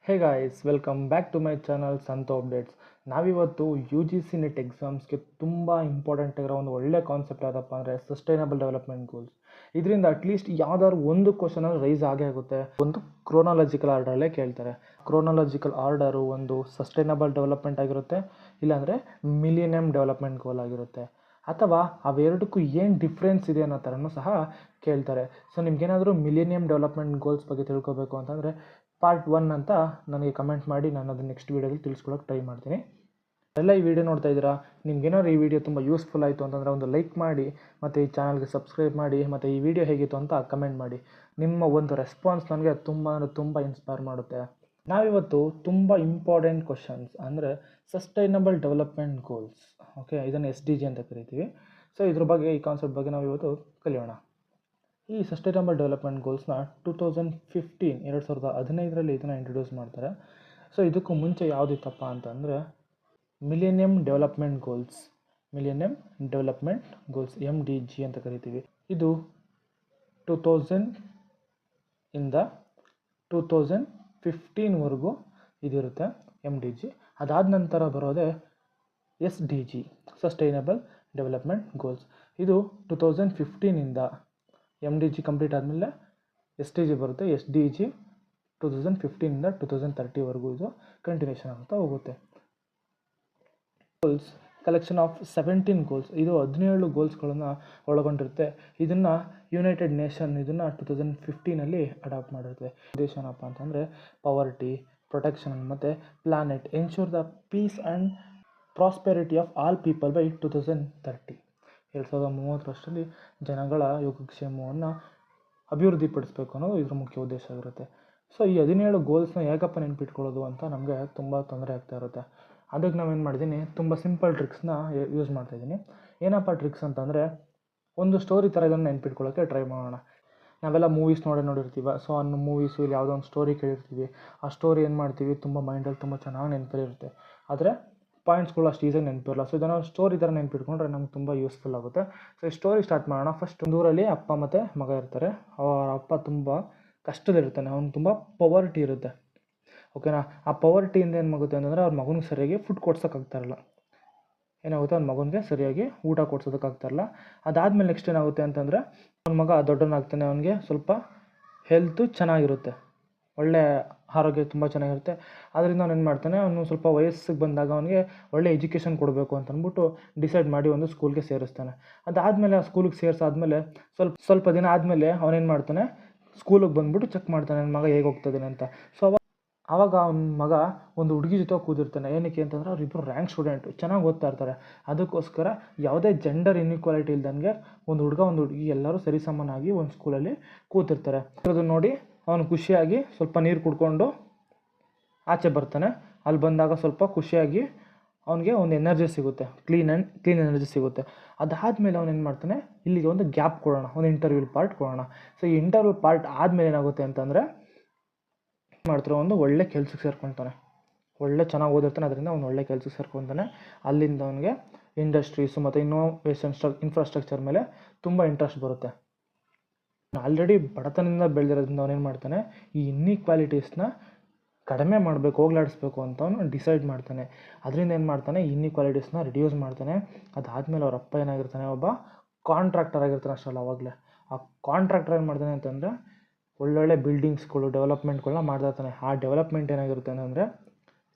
Hey guys, welcome back to my channel Santo updates. ನಾವಿವತ್ತು U G C NET ಎಕ್ಸಾಮ್ಸ್ಗೆ ತುಂಬ important ಆಗಿರೋ ಒಂದು ಒಳ್ಳೆ ಕಾನ್ಸೆಪ್ಟ್ ಯಾವುದಪ್ಪ ಅಂದರೆ ಸಸ್ಟೈನಬಲ್ ಡೆವಲಪ್ಮೆಂಟ್ ಗೋಲ್ಸ್. ಇದರಿಂದ ಅಟ್ಲೀಸ್ಟ್ ಯಾವ್ದಾದ್ರು ಒಂದು ಕ್ವಶನಲ್ಲಿ ರೈಸ್ ಆಗೇ ಆಗುತ್ತೆ. ಒಂದು ಕ್ರೋನಾಲಜಿಕಲ್ ಆರ್ಡರಲ್ಲೇ ಕೇಳ್ತಾರೆ. ಕ್ರೋನಾಲಜಿಕಲ್ ಆರ್ಡರು ಒಂದು ಸಸ್ಟೈನಬಲ್ ಡೆವಲಪ್ಮೆಂಟ್ ಆಗಿರುತ್ತೆ, ಇಲ್ಲಾಂದರೆ ಮಿಲಿನಿಯಮ್ ಡೆವಲಪ್ಮೆಂಟ್ ಗೋಲ್ ಆಗಿರುತ್ತೆ, ಅಥವಾ ಅವೆರಡಕ್ಕೂ ಏನು ಡಿಫ್ರೆನ್ಸ್ ಇದೆ ಅನ್ನೋ ಥರನೂ ಸಹ ಕೇಳ್ತಾರೆ. ಸೊ ನಿಮ್ಗೇನಾದರೂ ಮಿಲಿನಿಯಮ್ ಡೆವಲಪ್ಮೆಂಟ್ ಗೋಲ್ಸ್ ಬಗ್ಗೆ ತಿಳ್ಕೊಬೇಕು ಅಂತಂದರೆ ಪಾರ್ಟ್ 1 ಅಂತ ನನಗೆ ಕಮೆಂಟ್ ಮಾಡಿ, ನಾನು ಅದನ್ನು ನೆಕ್ಸ್ಟ್ ವೀಡಿಯೋದಲ್ಲಿ ತಿಳಿಸ್ಕೊಳಕ್ಕೆ ಟ್ರೈ ಮಾಡ್ತೀನಿ. ಎಲ್ಲ ಈ ವಿಡಿಯೋ ನೋಡ್ತಾ ಇದ್ದೀರಾ, ನಿಮ್ಗೇನಾದ್ರು ಈ ವಿಡಿಯೋ ತುಂಬ ಯೂಸ್ಫುಲ್ ಆಯಿತು ಅಂತಂದರೆ ಒಂದು ಲೈಕ್ ಮಾಡಿ, ಮತ್ತು ಈ ಚಾನಲ್ಗೆ ಸಬ್ಸ್ಕ್ರೈಬ್ ಮಾಡಿ, ಮತ್ತು ಈ ವಿಡಿಯೋ ಹೇಗಿತ್ತು ಅಂತ ಕಮೆಂಟ್ ಮಾಡಿ. ನಿಮ್ಮ ಒಂದು ರೆಸ್ಪಾನ್ಸ್ ನನಗೆ ತುಂಬ ಇನ್ಸ್ಪೈರ್ ಮಾಡುತ್ತೆ. ನಾವಿವತ್ತು ತುಂಬ ಇಂಪಾರ್ಟೆಂಟ್ ಕ್ವಶನ್ಸ್ ಅಂದರೆ ಸಸ್ಟೈನಬಲ್ ಡೆವಲಪ್ಮೆಂಟ್ ಗೋಲ್ಸ್, ಓಕೆ, ಇದನ್ನು SDG ಅಂತ ಕರಿತೀವಿ. ಸೊ ಇದ್ರ ಬಗ್ಗೆ, ಈ ಕಾನ್ಸೆಪ್ಟ್ ಬಗ್ಗೆ ನಾವು ಇವತ್ತು ಕಲಿಯೋಣ. ಈ ಸಸ್ಟೈನಬಲ್ ಡೆವಲಪ್ಮೆಂಟ್ ಗೋಲ್ಸ್ನ 2015 ಇದನ್ನು ಇಂಟ್ರೊಡ್ಯೂಸ್ ಮಾಡ್ತಾರೆ. ಸೊ ಇದಕ್ಕೂ ಮುಂಚೆ ಯಾವುದಿತ್ತಪ್ಪ ಅಂತಂದರೆ ಮಿಲೇನಿಯಮ್ ಡೆವಲಪ್ಮೆಂಟ್ ಗೋಲ್ಸ್ MDG ಅಂತ ಕರಿತೀವಿ. ಇದು 2000 ಇಂದ 2015ವರೆಗೂ ಇದಿರುತ್ತೆ MDG. ಅದಾದ ನಂತರ ಬರೋದೇ SDG, ಸಸ್ಟೈನಬಲ್ ಡೆವಲಪ್ಮೆಂಟ್ ಗೋಲ್ಸ್. ಇದು 2015ಇಂದ MDG ಕಂಪ್ಲೀಟ್ ಆದಮೇಲೆ SDG ಬರುತ್ತೆ. SDG 2015ಇಂದ 2030ವರೆಗೂ ಇದು ಕಂಟಿನ್ಯೂಷನ್ ಆಗ್ತಾ ಹೋಗುತ್ತೆ. ಗೋಲ್ಸ್ ಕಲೆಕ್ಷನ್ ಆಫ್ 17 ಗೋಲ್ಸ್, ಇದು 17 ಗೋಲ್ಸ್ಗಳನ್ನು ಒಳಗೊಂಡಿರುತ್ತೆ. ಇದನ್ನು ಯುನೈಟೆಡ್ ನೇಷನ್ ಇದನ್ನು 2015ಅಲ್ಲಿ ಅಡಾಪ್ಟ್ ಮಾಡಿರುತ್ತೆ. ಉದ್ದೇಶ ಏನಪ್ಪ ಅಂತಂದರೆ ಪವರ್ಟಿ, ಪ್ರೊಟೆಕ್ಷನ್ ಮತ್ತು planet ensure the peace and prosperity of all people by 2030. 2030 ಜನಗಳ ಯೋಗಕ್ಷೇಮವನ್ನು ಅಭಿವೃದ್ಧಿಪಡಿಸಬೇಕು ಅನ್ನೋದು ಇದ್ರ ಮುಖ್ಯ ಉದ್ದೇಶ ಆಗಿರುತ್ತೆ. ಸೊ ಈ 17 ಗೋಲ್ಸ್ನ ಹೇಗಪ್ಪ ನೆನ್ಪಿಟ್ಕೊಳ್ಳೋದು ಅಂತ ನಮಗೆ ತುಂಬ ತೊಂದರೆ ಆಗ್ತಾ ಇರುತ್ತೆ. ಅದಕ್ಕೆ ನಾವೇನು ಮಾಡಿದ್ದೀನಿ, ತುಂಬ ಸಿಂಪಲ್ ಟ್ರಿಕ್ಸ್ನ ಯೂಸ್ ಮಾಡ್ತಾಯಿದ್ದೀನಿ. ಏನಪ್ಪ ಟ್ರಿಕ್ಸ್ ಅಂತಂದರೆ, ಒಂದು ಸ್ಟೋರಿ ಥರ ಇದನ್ನು ನೆನ್ಪಿಟ್ಕೊಳ್ಳೋಕ್ಕೆ ಟ್ರೈ ಮಾಡೋಣ. ನಾವೆಲ್ಲ ಮೂವೀಸ್ ನೋಡಿರ್ತೀವಿ. ಸೊ ಆ ಮೂವೀಸು ಇಲ್ಲಿ ಯಾವುದೋ ಒಂದು ಸ್ಟೋರಿ ಕೇಳಿರ್ತೀವಿ. ಆ ಸ್ಟೋರಿ ಏನು ಮಾಡ್ತೀವಿ, ತುಂಬ ಮೈಂಡಲ್ಲಿ ತುಂಬ ಚೆನ್ನಾಗಿ ನೆನಪಿರುತ್ತೆ. ಆದರೆ ಪಾಯಿಂಟ್ಸ್ಗಳು ಅಷ್ಟು ಈಸಿಯಾಗಿ ನೆನಪಿರಲ್ಲ. ಸೊ ಇದನ್ನು ಸ್ಟೋರಿ ಥರ ನೆನ್ಪಿಟ್ಕೊಂಡ್ರೆ ನಮ್ಗೆ ತುಂಬ ಯೂಸ್ಫುಲ್ ಆಗುತ್ತೆ. ಸೊ ಈ ಸ್ಟೋರಿ ಸ್ಟಾರ್ಟ್ ಮಾಡೋಣ. ಫಸ್ಟ್ ಒಂದು ಊರಲ್ಲಿ ಅಪ್ಪ ಮತ್ತು ಮಗ ಇರ್ತಾರೆ. ಅವರ ಅಪ್ಪ ತುಂಬ ಕಷ್ಟದಲ್ಲಿರ್ತಾನೆ, ಅವ್ನು ತುಂಬ ಪವರ್ಟಿ ಇರುತ್ತೆ, ಓಕೆನಾ. ಆ ಪವರ್ಟಿಯಿಂದ ಏನಾಗುತ್ತೆ ಅಂತಂದರೆ ಅವ್ರ ಮಗನಿಗೆ ಸರಿಯಾಗಿ ಫುಡ್ ಕೊಡ್ಸೋಕ್ಕಾಗ್ತಾಯಿರಲ್ಲ. ಏನಾಗುತ್ತೆ, ಅವ್ನ ಮಗನಿಗೆ ಸರಿಯಾಗಿ ಊಟ ಕೊಡ್ಸೋದಕ್ಕಾಗ್ತಾಯಿರಲ್ಲ. ಅದಾದಮೇಲೆ ನೆಕ್ಸ್ಟ್ ಏನಾಗುತ್ತೆ ಅಂತಂದರೆ, ಅವ್ನ ಮಗ ದೊಡ್ಡವನಾಗ್ತಾನೆ, ಅವನಿಗೆ ಸ್ವಲ್ಪ ಹೆಲ್ತು ಚೆನ್ನಾಗಿರುತ್ತೆ, ಒಳ್ಳೆ ಆರೋಗ್ಯ ತುಂಬ ಚೆನ್ನಾಗಿರುತ್ತೆ. ಅದರಿಂದ ಅವ್ನು ಏನು ಮಾಡ್ತಾನೆ, ಅವನು ಸ್ವಲ್ಪ ವಯಸ್ಸಿಗೆ ಬಂದಾಗ ಅವನಿಗೆ ಒಳ್ಳೆ ಎಜುಕೇಷನ್ ಕೊಡಬೇಕು ಅಂತ ಅಂದ್ಬಿಟ್ಟು ಡಿಸೈಡ್ ಮಾಡಿ ಒಂದು ಸ್ಕೂಲ್ಗೆ ಸೇರಿಸ್ತಾನೆ. ಅದಾದಮೇಲೆ ಆ ಸ್ಕೂಲಿಗೆ ಸೇರಿಸಾದ್ಮೇಲೆ ಸ್ವಲ್ಪ ದಿನ ಆದಮೇಲೆ ಅವನೇನು ಮಾಡ್ತಾನೆ, ಸ್ಕೂಲಿಗೆ ಬಂದುಬಿಟ್ಟು ಚೆಕ್ ಮಾಡ್ತಾನೆ ನನ್ನ ಮಗ ಹೇಗೆ ಹೋಗ್ತಾಯಿದ್ದಾನೆ ಅಂತ. ಸೊ ಆವಾಗ ಅವ್ನ ಮಗ ಒಂದು ಹುಡುಗಿ ಜೊತೆ ಕೂದಿರ್ತಾನೆ. ಏನಕ್ಕೆ ಅಂತಂದರೆ ಅವರಿಬ್ಬರು ರ್ಯಾಂಕ್ ಸ್ಟೂಡೆಂಟು, ಚೆನ್ನಾಗಿ ಓದ್ತಾ ಇರ್ತಾರೆ. ಅದಕ್ಕೋಸ್ಕರ ಯಾವುದೇ ಜೆಂಡರ್ ಇನ್ಇಕ್ವಾಲಿಟಿ ಇಲ್ದಂಗೆ ಒಂದು ಹುಡುಗಿ ಎಲ್ಲರೂ ಸರಿಸಮನಾಗಿ ಒಂದು ಸ್ಕೂಲಲ್ಲಿ ಕೂತಿರ್ತಾರೆ. ಅದನ್ನು ನೋಡಿ ಅವನು ಖುಷಿಯಾಗಿ ಸ್ವಲ್ಪ ನೀರು ಕುಡ್ಕೊಂಡು ಆಚೆ ಬರ್ತಾನೆ. ಅಲ್ಲಿ ಬಂದಾಗ ಸ್ವಲ್ಪ ಖುಷಿಯಾಗಿ ಅವನಿಗೆ ಒಂದು ಎನರ್ಜಿ ಸಿಗುತ್ತೆ, ಕ್ಲೀನ್ ಎನರ್ಜಿ ಸಿಗುತ್ತೆ. ಅದಾದಮೇಲೆ ಅವನು ಏನು ಮಾಡ್ತಾನೆ, ಇಲ್ಲಿಗೆ ಒಂದು ಗ್ಯಾಪ್ ಕೊಡೋಣ, ಒಂದು ಇಂಟರ್ವ್ಯೂ ಪಾರ್ಟ್ ಕೊಡೋಣ. ಸೊ ಈ ಇಂಟರ್ವ್ಯೂ ಪಾರ್ಟ್ ಆದಮೇಲೆ ಏನಾಗುತ್ತೆ ಅಂತಂದರೆ, ಮಾಡ್ತಾರೆ, ಒಂದು ಒಳ್ಳೆ ಕೆಲಸಕ್ಕೆ ಸೇರ್ಕೊತಾನೆ. ಒಳ್ಳೆ ಚೆನ್ನಾಗಿ ಓದಿರ್ತಾನೆ, ಅದರಿಂದ ಅವ್ನು ಒಳ್ಳೆ ಕೆಲಸಕ್ಕೆ ಸೇರ್ಕೊತಾನೆ. ಅಲ್ಲಿಂದ ಅವನಿಗೆ ಇಂಡಸ್ಟ್ರೀಸು ಮತ್ತು ಇನ್ನೋವೇಷನ್ ಇನ್ಫ್ರಾಸ್ಟ್ರಕ್ಚರ್ ಮೇಲೆ ತುಂಬ ಇಂಟ್ರೆಸ್ಟ್ ಬರುತ್ತೆ. ಆಲ್ರೆಡಿ ಬಡತನದಿಂದ ಬೆಳೆದಿರೋದ್ರಿಂದ ಅವನೇನು ಮಾಡ್ತಾನೆ, ಈ ಇನ್ಇಕ್ವಾಲಿಟೀಸ್ನ ಕಡಿಮೆ ಮಾಡಬೇಕು, ಹೋಗ್ಲಾಡಿಸ್ಬೇಕು ಅಂತ ಅವನು ಡಿಸೈಡ್ ಮಾಡ್ತಾನೆ. ಅದರಿಂದ ಏನು ಮಾಡ್ತಾನೆ, ಇನ್ಇಕ್ವಾಲಿಟೀಸ್ನ ರಿಡ್ಯೂಸ್ ಮಾಡ್ತಾನೆ. ಅದಾದಮೇಲೆ ಅವ್ರ ಅಪ್ಪ ಏನಾಗಿರ್ತಾನೆ, ಒಬ್ಬ ಕಾಂಟ್ರಾಕ್ಟರ್ ಆಗಿರ್ತಾನೆ ಅಷ್ಟಲ್ಲ. ಆವಾಗಲೇ ಆ ಕಾಂಟ್ರಾಕ್ಟರ್ ಏನು ಮಾಡ್ತಾನೆ ಅಂತಂದರೆ, ಒಳ್ಳೊಳ್ಳೆ ಬಿಲ್ಡಿಂಗ್ಸ್ಗಳು ಡೆವಲಪ್ಮೆಂಟ್ಗಳನ್ನ ಮಾಡ್ತಾ ಇರ್ತಾನೆ. ಆ ಡೆವಲಪ್ಮೆಂಟ್ ಏನಾಗಿರುತ್ತೆ ಅಂತಂದರೆ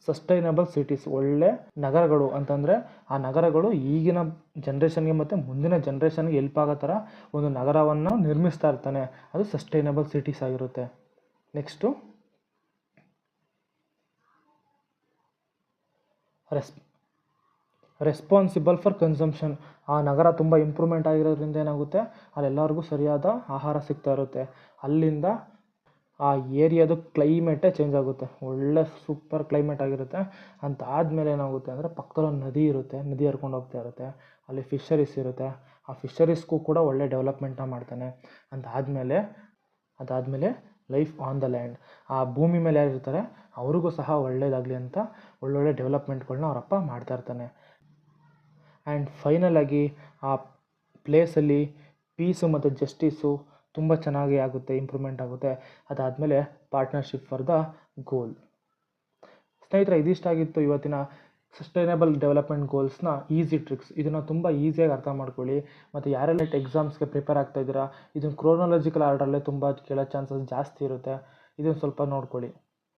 ಸಸ್ಟೈನಬಲ್ ಸಿಟೀಸ್, ಒಳ್ಳೆ ನಗರಗಳು ಅಂತಂದರೆ ಆ ನಗರಗಳು ಈಗಿನ ಜನ್ರೇಷನ್ಗೆ ಮತ್ತು ಮುಂದಿನ ಜನ್ರೇಷನ್ಗೆ ಹೆಲ್ಪ್ ಆಗೋ ಥರ ಒಂದು ನಗರವನ್ನು ನಿರ್ಮಿಸ್ತಾ ಇರ್ತಾನೆ. ಅದು ಸಸ್ಟೈನಬಲ್ ಸಿಟೀಸ್ ಆಗಿರುತ್ತೆ. Next responsible for consumption. ಆ ನಗರ ತುಂಬ ಇಂಪ್ರೂವ್ಮೆಂಟ್ ಆಗಿರೋದ್ರಿಂದ ಏನಾಗುತ್ತೆ, ಅಲ್ಲೆಲ್ಲರಿಗೂ ಸರಿಯಾದ ಆಹಾರ ಸಿಗ್ತಾ ಇರುತ್ತೆ. ಅಲ್ಲಿಂದ ಆ ಏರಿಯಾದು ಕ್ಲೈಮೇಟೇ ಚೇಂಜ್ ಆಗುತ್ತೆ, ಒಳ್ಳೆ ಸೂಪರ್ ಕ್ಲೈಮೇಟ್ ಆಗಿರುತ್ತೆ. ಅಂತ ಆದಮೇಲೆ ಏನಾಗುತ್ತೆ ಅಂದರೆ, ಪಕ್ಕದಲ್ಲಿ ಒಂದು ನದಿ ಇರುತ್ತೆ, ನದಿ ಹರ್ಕೊಂಡು ಹೋಗ್ತಾ ಇರುತ್ತೆ, ಅಲ್ಲಿ ಫಿಶರೀಸ್ ಇರುತ್ತೆ. ಆ ಫಿಶರೀಸ್ಗೂ ಕೂಡ ಒಳ್ಳೆ ಡೆವಲಪ್ಮೆಂಟ್ನ ಮಾಡ್ತಾನೆ. ಅದಾದಮೇಲೆ ಲೈಫ್ ಆನ್ ದ ಲ್ಯಾಂಡ್, ಆ ಭೂಮಿ ಮೇಲೆ ಯಾರಿರ್ತಾರೆ ಅವ್ರಿಗೂ ಸಹ ಒಳ್ಳೆಯದಾಗಲಿ ಅಂತ ಒಳ್ಳೊಳ್ಳೆ ಡೆವಲಪ್ಮೆಂಟ್ಗಳನ್ನ ಅವರಪ್ಪ ಮಾಡ್ತಾಯಿರ್ತಾನೆ. ಆ್ಯಂಡ್ ಫೈನಲ್ ಆಗಿ ಆ ಪ್ಲೇಸಲ್ಲಿ ಪೀಸು ಮತ್ತು ಜಸ್ಟಿಸು ತುಂಬ ಚೆನ್ನಾಗಿ ಆಗುತ್ತೆ, ಇಂಪ್ರೂವ್ಮೆಂಟ್ ಆಗುತ್ತೆ. ಅದಾದಮೇಲೆ ಪಾರ್ಟ್ನರ್ಶಿಪ್ ಫಾರ್ ದ ಗೋಲ್. ಸ್ನೇಹಿತರೆ, ಇದಿಷ್ಟ ಆಗಿತ್ತು ಇವತ್ತಿನ ಸಸ್ಟೈನಬಲ್ ಡೆವಲಪ್ಮೆಂಟ್ ಗೋಲ್ಸ್ನ ಈಸಿ ಟ್ರಿಕ್ಸ್. ಇದನ್ನು ತುಂಬ ಈಸಿಯಾಗಿ ಅರ್ಥ ಮಾಡ್ಕೊಳ್ಳಿ. ಮತ್ತು ಯಾರೆಲ್ಲ ಎಕ್ಸಾಮ್ಸ್ಗೆ ಪ್ರಿಪೇರ್ ಆಗ್ತಾ ಇದ್ದೀರಾ, ಇದನ್ನು ಕ್ರೋನಾಲಜಿಕಲ್ ಆರ್ಡ್ರಲ್ಲೇ ತುಂಬ ಕೇಳೋ ಚಾನ್ಸಸ್ ಜಾಸ್ತಿ ಇರುತ್ತೆ. ಇದನ್ನು ಸ್ವಲ್ಪ ನೋಡ್ಕೊಳ್ಳಿ.